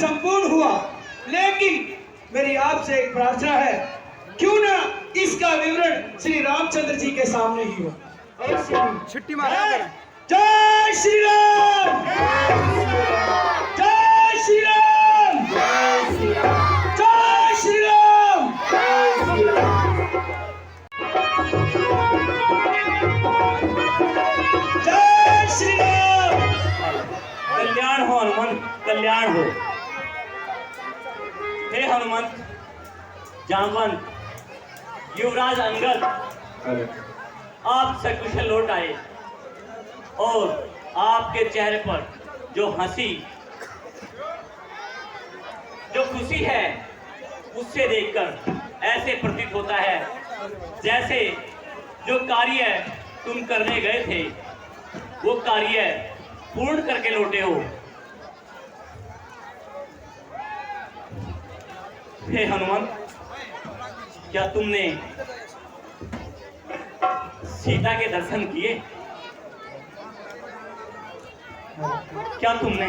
संपूर्ण हुआ, लेकिन मेरी आपसे एक प्रार्थना है, क्यों ना इसका विवरण श्री रामचंद्र जी के सामने ही हो। छिट्टी मारा कर। जय श्री राम, जय श्री राम, जय श्री राम, जय श्री राम, जय श्री राम। कल्याण हो हनुमंत, कल्याण हो। हे हनुमंत, जामवंत, युवराज अंगद, आप सकुशल लौट आए और आपके चेहरे पर जो हंसी, जो खुशी है, उससे देखकर ऐसे प्रतीत होता है जैसे जो कार्य तुम करने गए थे वो कार्य पूर्ण करके लौटे हो। हे हनुमंत, क्या तुमने सीता के दर्शन किए? क्या तुमने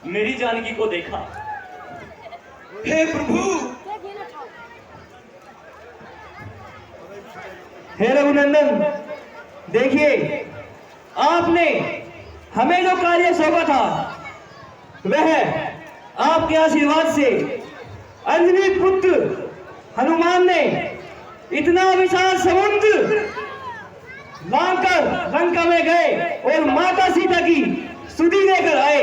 मेरी जानकी को देखा? हे प्रभु, हे रघुनंदन, देखिए आपने हमें जो कार्य सौंपा था वह आपके आशीर्वाद से अंजनी पुत्र हनुमान ने इतना विशाल समुद्र लांघकर लंका में गए और माता सीता की स्तुति लेकर आए।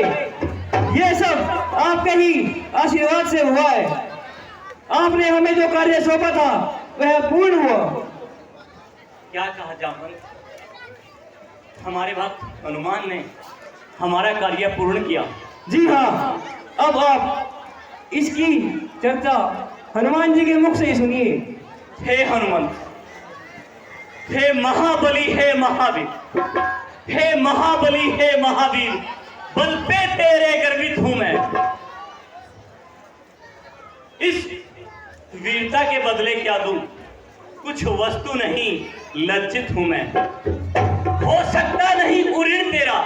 ये सब आपके ही आशीर्वाद से हुआ है। आपने हमें जो कार्य सौंपा था वह पूर्ण हुआ। क्या कहा जामवंत? हमारे भक्त हनुमान ने हमारा कार्य पूर्ण किया। जी हाँ, अब आप इसकी चर्चा हनुमान जी के मुख से ही सुनिए। हे हनुमंत, हे महाबली, हे महावीर, हे महाबली, हे महावीर, बल पे तेरे गर्वित हूं मैं। इस वीरता के बदले क्या दूं? कुछ वस्तु नहीं, लज्जित हूं मैं। हो सकता नहीं उऋण तेरा,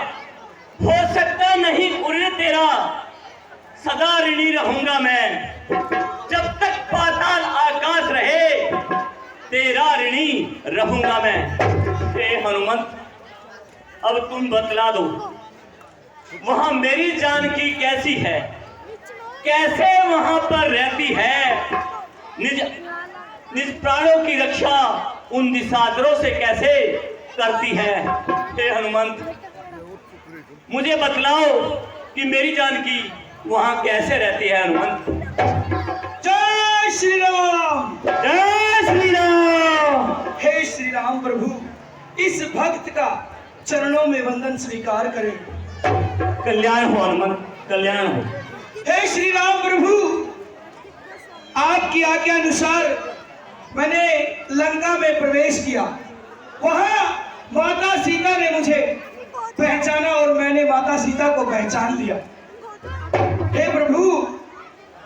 हो सकता नहीं उऋण तेरा, सदा ऋणी रहूंगा मैं। जब तक पाताल आकाश रहे तेरा ऋणी रहूंगा मैं। हे हनुमंत, अब तुम बतला दो, वहां मेरी जानकी कैसी है? कैसे वहां पर रहती है? निज प्राणों की रक्षा उन दिशादरों से कैसे करती है? हे हनुमंत, मुझे बतलाओ कि मेरी जानकी वहां कैसे रहती है। हनुमंत, जय श्री राम, जय श्री राम। हे श्री राम प्रभु, इस भक्त का चरणों में वंदन स्वीकार करें। कल्याण हो हनुमंत, कल्याण हो। हे श्री राम प्रभु, आपकी आज्ञा अनुसार मैंने लंका में प्रवेश किया। वहां माता सीता ने मुझे पहचाना और मैंने माता सीता को पहचान लिया। हे प्रभु,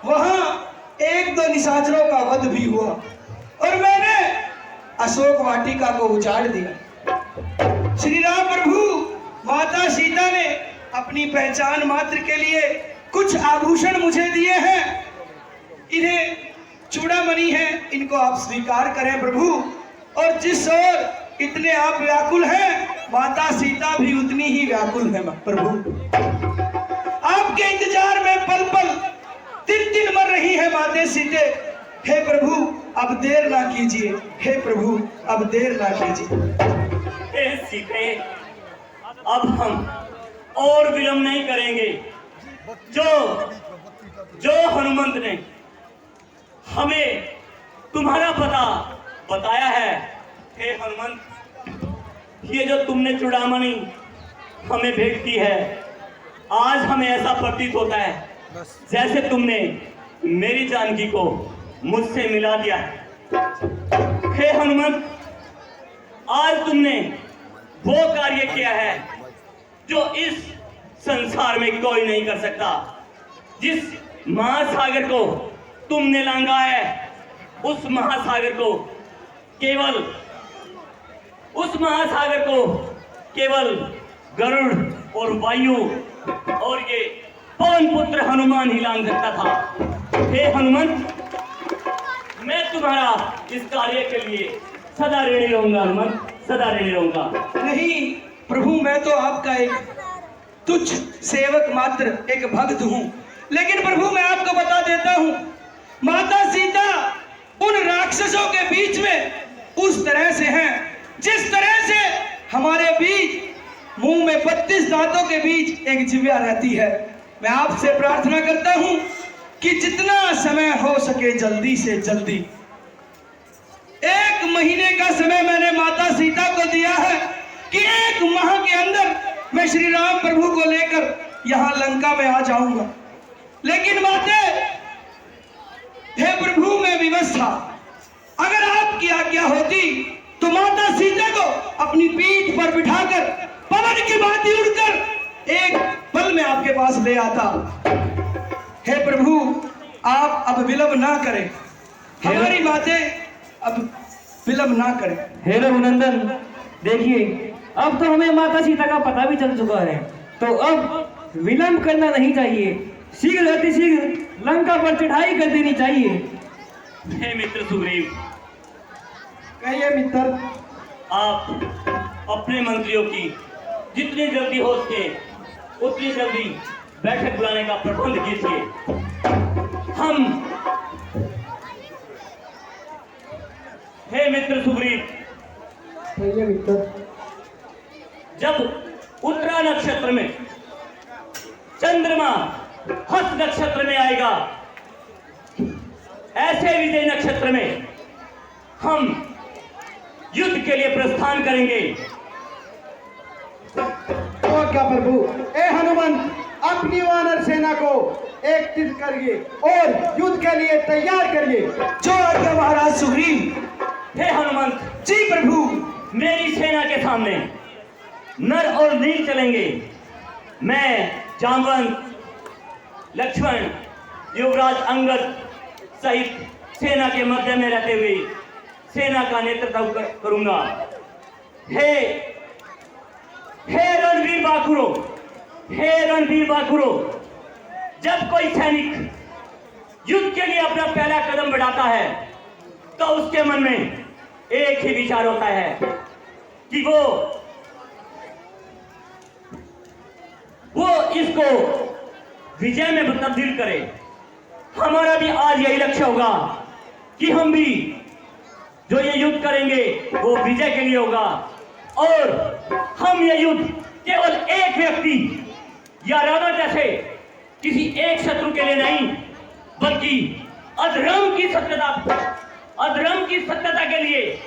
वहां एक दो निशाचरों का वध भी हुआ और मैंने अशोक वाटिका को उजाड़ दिया। श्री राम प्रभु, माता सीता ने अपनी पहचान मात्र के लिए कुछ आभूषण मुझे दिए हैं। इन्हें चूड़ामणि है, इनको आप स्वीकार करें प्रभु। और जिस ओर इतने आप व्याकुल हैं, माता सीता भी उतनी ही व्याकुल है प्रभु। आपके इंतजार में पल पल दिन दिन मर रही है माते सीते। हे प्रभु, अब देर ना कीजिए। हे प्रभु, अब देर ना कीजिए। हे सीते, अब हम और विलंब नहीं करेंगे। जो हनुमंत ने हमें तुम्हारा पता बताया है, हे हनुमंत, ये जो तुमने चूड़ामणि हमें भेंट की है, आज हमें ऐसा प्रतीत होता है जैसे तुमने मेरी जानकी को मुझसे मिला दिया है। हे हनुमंत, आज तुमने वो कार्य किया है जो इस संसार में कोई नहीं कर सकता। जिस महासागर को तुमने लांघा है, उस महासागर को केवल गरुड़ और वायु और ये पवन पुत्र हनुमान ही लांग सकता था। हे हनुमंत, मैं तुम्हारा इस कार्य के लिए सदा ऋणी रहूंगा हनुमंत, सदा ऋणी रहूंगा। नहीं प्रभु, मैं तो आपका एक तुच्छ सेवक मात्र, एक भक्त हूँ। लेकिन प्रभु मैं आपको बता देता हूँ, माता सीता उन राक्षसों के बीच में उस तरह से हैं जिस तरह से हमारे बीच मुंह में 32 दांतों के बीच एक जिह्वा रहती है। मैं आपसे प्रार्थना करता हूँ कि जितना समय हो सके जल्दी से जल्दी, 1 महीने का समय मैंने माता सीता को दिया है कि 1 माह के अंदर मैं श्री राम प्रभु को लेकर यहां लंका में आ जाऊंगा। लेकिन माते, हे प्रभु मैं विवश था। अगर आपकी आज्ञा होती तो माता सीता को अपनी पीठ पर बिठाकर पवन की भांति उड़कर एक पल में आपके पास ले आता। हे प्रभु, आप अब विलंब ना करें, हमारी बातें अब विलंब ना करें। हे रघुनंदन, देखिए अब तो हमें माता सीता का पता भी चल चुका है, तो अब विलंब करना नहीं चाहिए। शीघ्र अति शीघ्र लंका पर चढ़ाई कर देनी चाहिए। हे मित्र सुग्रीव, कहिए मित्र। आप अपने मंत्रियों की जितनी जल्दी हो सके उतनी जल्दी बैठक बुलाने का प्रबंध कीजिए। हे मित्र सुग्रीव, कहिए मित्र। जब उत्तरा नक्षत्र में चंद्रमा हस्त नक्षत्र में आएगा, ऐसे विजय नक्षत्र में हम युद्ध के लिए प्रस्थान करेंगे। और क्या प्रभु, ए हनुमंत, अपनी वानर सेना को एकत्रित करिए और युद्ध के लिए तैयार करिए। जो आज्ञा महाराज सुग्रीव। हे हनुमंत, जी प्रभु। मेरी सेना के सामने नर और नील चलेंगे। मैं जामवंत, लक्ष्मण, युवराज अंगद सहित सेना के मध्य में रहते हुए सेना का नेतृत्व करूंगा। हे रणवीर बाकुरो, हे रणवीर बाकुरो, जब कोई सैनिक युद्ध के लिए अपना पहला कदम बढ़ाता है तो उसके मन में एक ही विचार होता है कि वो इसको विजय में तब्दील करे। हमारा भी आज यही लक्ष्य होगा कि हम भी जो ये युद्ध करेंगे वो विजय के लिए होगा, और हम ये युद्ध केवल एक व्यक्ति या रावण जैसे किसी एक शत्रु के लिए नहीं, बल्कि अधर्म की सत्यता के लिए,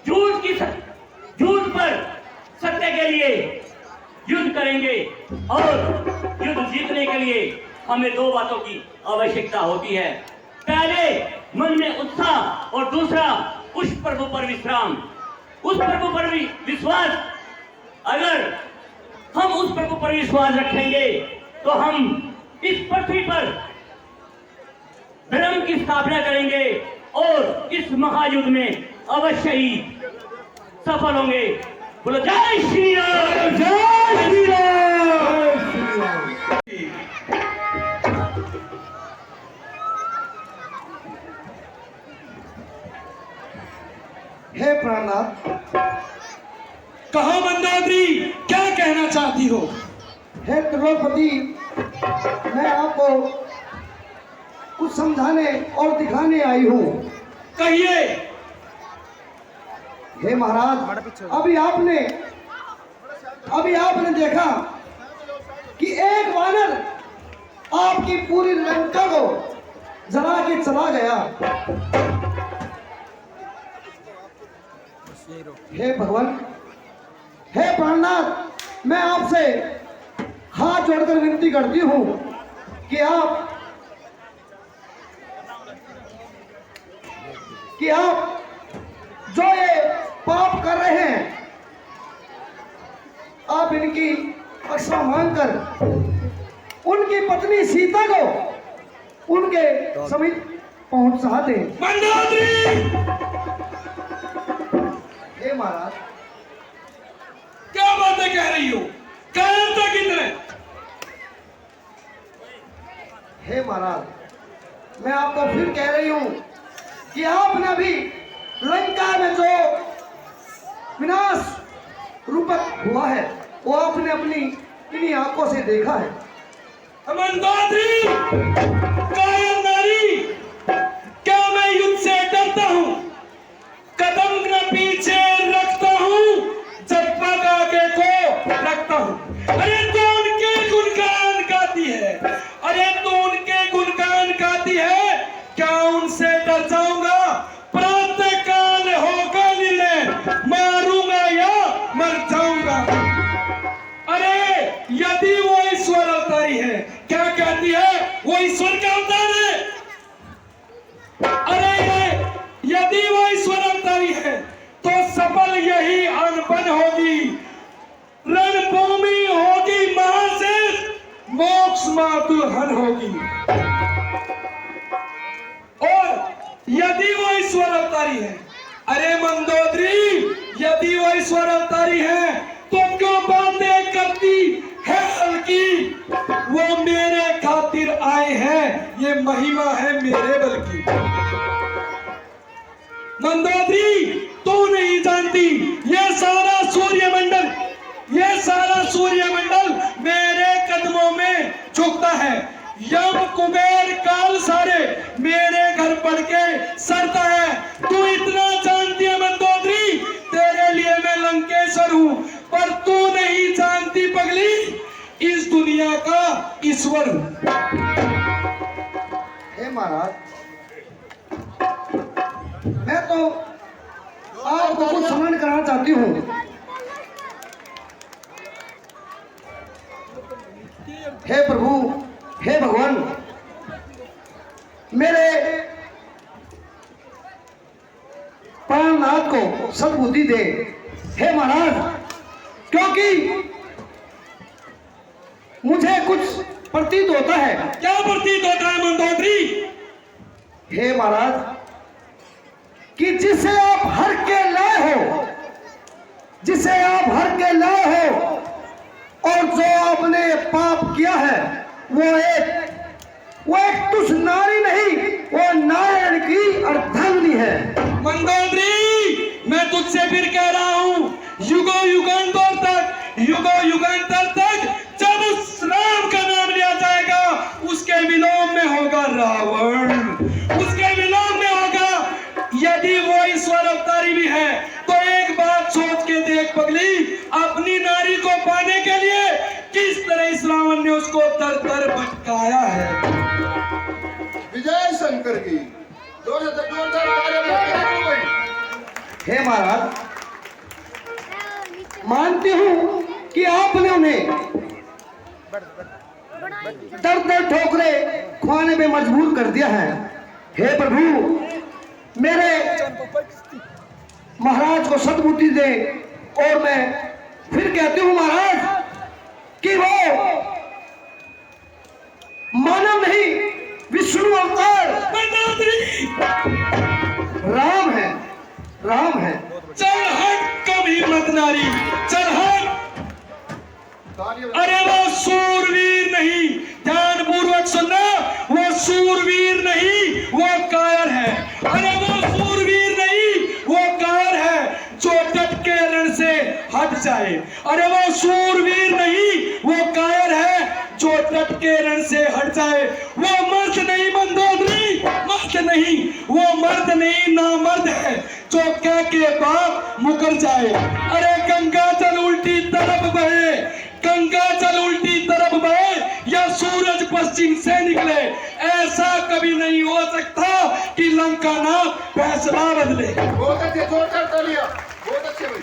झूठ पर सत्य के लिए युद्ध करेंगे। और युद्ध जीतने के लिए हमें 2 बातों की आवश्यकता होती है। पहले मन में उत्साह और दूसरा उस प्रभु पर विश्राम, उस प्रभु पर विश्वास। अगर हम उस प्रभु पर विश्वास रखेंगे तो हम इस पृथ्वी पर धर्म की स्थापना करेंगे और इस महायुद्ध में अवश्य ही सफल होंगे। बोलो जय श्री राम, जय श्री राम। हे प्राणनाथ, कहो मंदोदरी, क्या कहना चाहती हो? हे त्रिलोकपति, मैं आपको कुछ समझाने और दिखाने आई हूँ। कहिए। हे महाराज, अभी आपने देखा कि एक वानर आपकी पूरी लंका को जला के चला गया। हे भगवान, हे प्राणनाथ, मैं आपसे हाथ जोड़कर विनती करती हूँ कि आप जो ये पाप कर रहे हैं, आप इनकी क्षमा मांगकर उनकी पत्नी सीता को उनके समीप पहुंचा दें। मंदोदरी, हे महाराज, क्या बातें कह रही हो? कहता कि महाराज, मैं आपको फिर कह रही हूं कि आपने अभी लंका में जो विनाश रूपक हुआ है वो आपने अपनी इन्हीं आंखों से देखा है। मंदोदरी, कायर नारी, क्या मैं युद्ध से डरता हूँ? कदम न पीछे रखता हूँ, जब पग आगे को रखता हूँ। अरे तो उनके गुणगान गाती है, अरे तो उनके गुणगान गाती है, क्या उनसे डर जाऊंगा? प्रातः काल होगा निर्णय, मारूंगा या मर जाऊंगा। अरे यदि वो ईश्वर अवतारी है, क्या कहती है? वो ईश्वर का अवतार है। अरे यदि वो ईश्वर अवतारी है तो सफल यही अनबन होगी, रणभूमि होगी महाशेष, मोक्ष मातुलहन होगी। और यदि वो ईश्वर अवतारी है, अरे मंदोदरी, यदि वो ईश्वर अवतारी है तो क्यों बातें करती है हल्की? वो मेरे खातिर आए हैं, ये महिमा है मेरे बल की। मंदोदरी, तू नहीं जानती, ये सारा सूर्यमंडल, ये सारा सूर्यमंडल मेरे कदमों में झुकता है। यम कुबेर काल सारे मेरे घर पड़ के सरता है। तू इतना जानती है मंदोदरी, तेरे लिए मैं लंकेश्वर हूँ, पर तू नहीं जानती पगली, इस दुनिया का ईश्वर हूँ। हे महाराज, मैं तो आपको कुछ स्मरण कराना चाहती हूँ। हे प्रभु, हे भगवान, मेरे प्राणनाथ को सद्बुद्धि दे। हे महाराज, क्योंकि मुझे कुछ प्रतीत होता है। क्या प्रतीत होता है मंदोदरी? हे महाराज, कि जिसे आप हर के लाए हो, जिसे आप हर के लाए हो, और जो आपने पाप किया है, वो एक तुच्छ नारी नहीं, वो नारायण की अर्धांगिनी है। मंदोदरी, मैं तुझसे फिर कह रहा हूँ, युगों युगांतर तक, युगों युगांतर तक जब उस राम का नाम लिया जाएगा, उसके विलोम में होगा रावण, उसके विलोम में होगा। यदि वो ईश्वर अवतारी भी है तो एक बात सोच के देख पगली, अपनी नारी को पाने के लिए किस तरह इस रावण ने उसको दर दर भटकाया है। विजय शंकर की जोरदार तालियां। हे महाराज, मानती हूं कि आपने उन्हें दर दर ठोकरे खुआने में मजबूर कर दिया है। हे प्रभु, मेरे महाराज को सद्बुद्धि दे। और मैं फिर कहती हूं महाराज कि वो मानव नहीं, विष्णु अवतार राम है, राम है। चल हट कभी मत नारी, चल हट। अरे वो सूरवीर नहीं, ध्यानपूर्वक सुनना, वो सूरवीर नहीं, वो कायर है। अरे वो सूरवीर नहीं, वो कायर है जो डट के रण से हट जाए। अरे वो सूरवीर नहीं, वो कायर है जो डट के रण से हट जाए। वो मर्द नहीं मंदोदरी, मर्द नहीं, वो मर्द नहीं, नामर्द है जो कह के बाप मुकर जाए। अरे गंगा जल उल्टी तरफ बहे, गंगा जल उल्टी तरफ बहे, या सूरज पश्चिम से निकले, ऐसा कभी नहीं हो सकता कि लंका ना फैसला बदले। बहुत अच्छे, जोरदार तालियां, बहुत अच्छे भाई।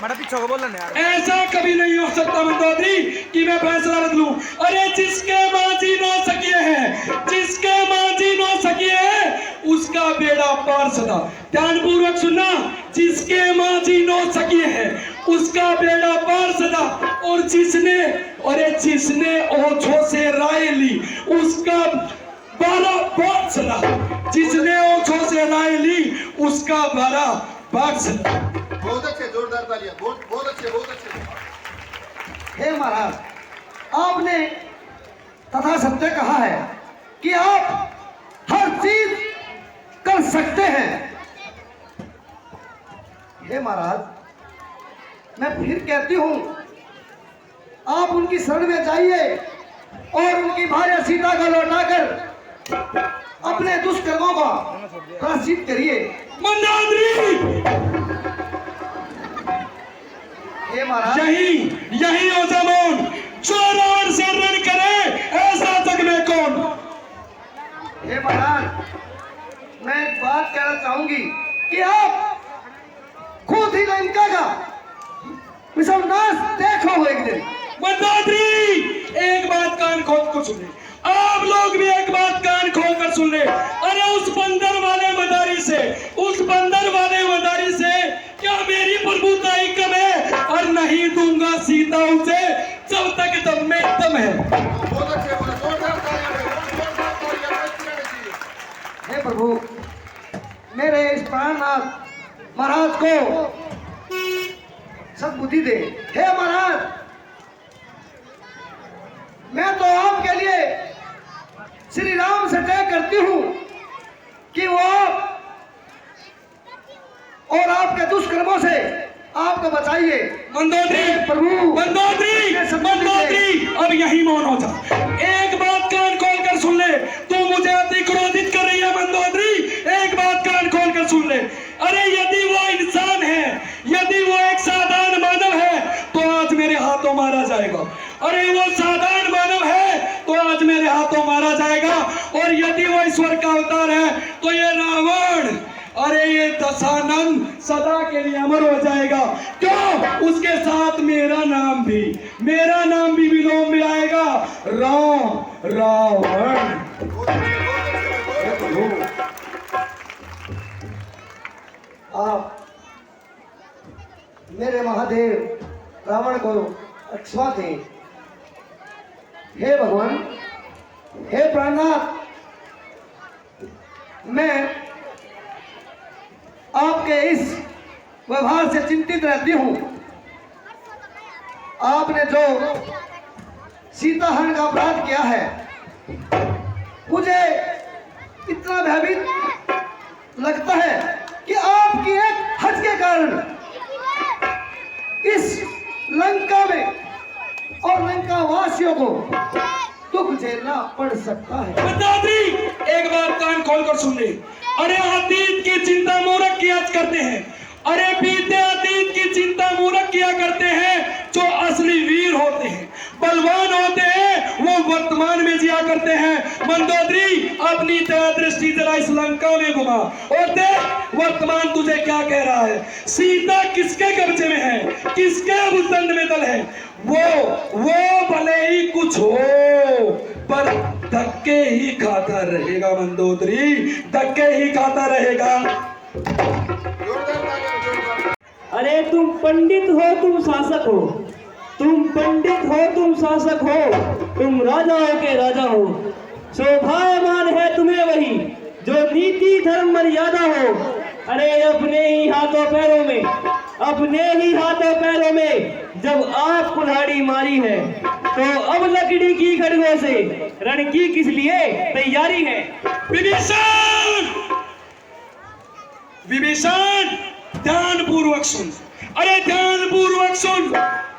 बड़ा पीछे को बोल रहे यार। ऐसा कभी नहीं हो सकता मंदोदरी कि मैं फैसला बदलूं। अरे जिसके मांझी नौ सकिए हैं, जिसके मांझी नौ सकिए हैं, उसका बेड़ा पार सदा। ध्यानपूर्वक सुनना, जिसके मांझी नौ सकिए हैं, उसका बेड़ा पार सदा। और जिसने, अरे जिसने ओछों से राय ली, उसका 12 बार सदा। जिसने ओछों से राय ली, उसका 12 बार सदा। बहुत अच्छे, जोरदार तालियां, बहुत अच्छे, बहुत अच्छे। हे महाराज, आपने तथा सत्य कहा है कि आप हर चीज कर सकते हैं। हे महाराज, मैं फिर कहती हूं, आप उनकी शरण में जाइए और उनकी भार्या सीता को लौटाकर अपने दुष्कर्मों का प्रायश्चित करिए। मंदोदरी, हे महाराज, यही हो जमोन, जो रावण से रण करे ऐसा जग में कौन। हे महाराज, मैं एक बात कहना चाहूंगी कि आप खुद ही लंका का विसर्नाश देखो एक दिन। मंदोदरी, एक बात कान खोल कर सुन ले, आप लोग भी एक बात कान खोल कर सुन ले। अरे उस बंदर वाले मदारी से क्या मेरी प्रभुताई कम है? और नहीं दूंगा सीता उसे जब तक दम में दम है। बहुत अच्छे बोले, जोरदार तालियां, हे प्रभु, मेरे इस प्राणनाथ महाराज को सद्बुद्धि दे। हे महाराज, मैं तो आपके लिए श्री राम से तय करती हूं कि वो और आपके दुष्कर्मों से आपको बचाइए। मंदोदरी, प्रभु, मंदोदरी, अब यही मौन हो जा। एक बात कान खोल कर सुन ले, तू मुझे अति क्रोधित कर रही है मंदोदरी, एक बात कान खोल कर सुन ले। अरे यदि वो इंसान है, यदि वो एक साधारण मानव है तो आज मेरे हाथों मारा जाएगा। अरे वो साधारण मानव है तो आज मेरे हाथों मारा जाएगा। और यदि वो ईश्वर का अवतार है तो ये रावण, अरे ये दशानन सदा के लिए अमर हो जाएगा। क्यों? उसके साथ मेरा नाम भी विलोम में आएगा, रावण। आप मेरे महादेव रावण को क्षमा दें। हे भगवान, हे प्राणनाथ, मैं आपके इस व्यवहार से चिंतित रहती हूं। आपने जो सीता हरण का अपराध किया है, मुझे इतना भयभीत लगता है कि आपकी एक हज के कारण इस लंका में और लंका वासियों को दुख झेलना पड़ सकता है। मंदोदरी, एक बात कान खोल कर सुन ले। अरे अतीत की चिंता मूर्ख किया करते हैं, अरे बीते अतीत की चिंता मूर्ख किया करते हैं जो असली वीर होते हैं, बलवान होते हैं, वो वर्तमान में जिया करते हैं। मंदोदरी, अपनी दृष्टि जरा इस लंका में घुमा और देख वर्तमान तुझे क्या कह रहा है। सीता किसके कब्जे में है, किसके भूतंड में दल है? वो भले ही कुछ हो पर धक्के ही खाता रहेगा। मंदोदरी, धक्के ही खाता रहेगा। जोरदार तालियां, जोरदार। अरे तुम पंडित हो, तुम शासक हो, तुम पंडित हो, तुम शासक हो, तुम राजाओं के राजा हो। शोभायमान है तुम्हें वही जो नीति धर्म मर्यादा हो। अरे अपने ही हाथों पैरों में जब आप कुल्हाड़ी मारी है तो अब लकड़ी की खड़गों से रण की किस लिए तैयारी है? विभीषण, ध्यान पूर्वक सुन। अरे ध्यान पूर्वक सुन।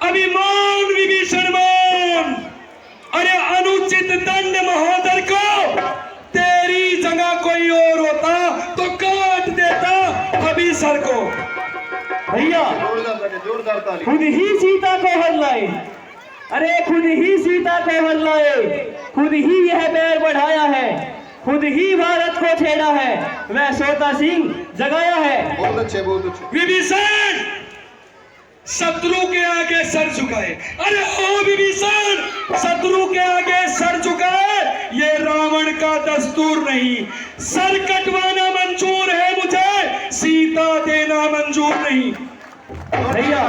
अभिमान विभीषण मान। अरे अनुचित दंड महोदर को, तेरी जगह कोई और होता तो काट देता अभी सर को। भैया, जोरदार तालियां। खुद ही सीता को हर लाए, अरे खुद ही सीता को हर लाए, खुद ही यह बैर बढ़ाया है, खुद ही भारत को छेड़ा है, वह सोता सिंह जगाया है। बहुत अच्छे, बहुत अच्छे। विभीषण, शत्रु के आगे सर झुकाए। अरे ओ विभीषण, शत्रु के आगे सर झुकाए, ये रावण का दस्तूर नहीं। सर कटवाना मंजूर है मुझे, सीता देना मंजूर नहीं। भैया,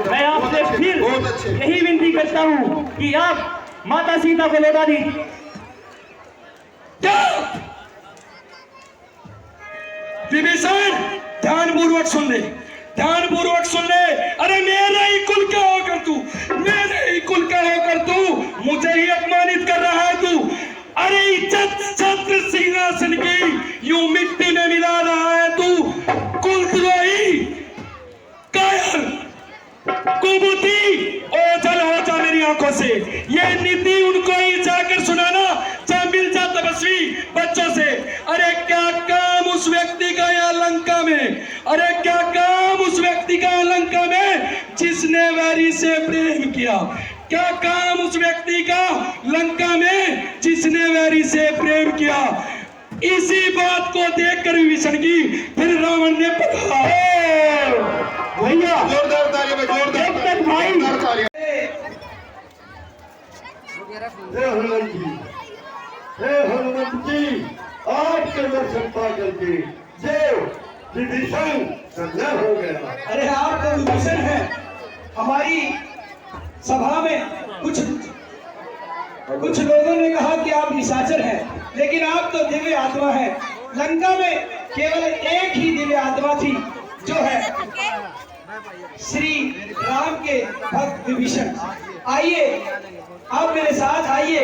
मैं आपसे फिर बहुत अच्छे। यही विनती करता हूँ कि आप माता सीता को लौटा दीजिए। क्या? विभीषण, ध्यान पूर्वक सुन ले, ध्यान पूर्वक सुन ले। अरे मेरे ही कुल का होकर तू, मेरे ही कुल का होकर तू मुझे ही अपमानित कर रहा है तू। अरे इज्जत से। ये नीति उनको ही जाकर सुनाना जहाँ मिल जा तपस्वी बच्चों से। अरे क्या काम उस व्यक्ति का यहाँ लंका में, अरे क्या काम उस व्यक्ति का लंका में जिसने वैरी से प्रेम किया। क्या काम उस व्यक्ति का लंका में जिसने वैरी से प्रेम किया। इसी बात को देखकर विभीषण की फिर रावण ने पकड़ा। भैया जोरदार तालियां बजाओ, जोरदार जब तक भाई जोरदार तालियां। हे हनुमान जी, हे हनुमान जी, आपके दर्शन पा करके जो विभीषण संजय हो गया। अरे आप तो विभीषण है। हमारी सभा में कुछ लोगों ने कहा कि आप निशाचर हैं, लेकिन आप तो दिव्य आत्मा है। लंका में केवल एक ही दिव्य आत्मा थी, जो है श्री राम के भक्त विभीषण। आइए, आप मेरे साथ आइए।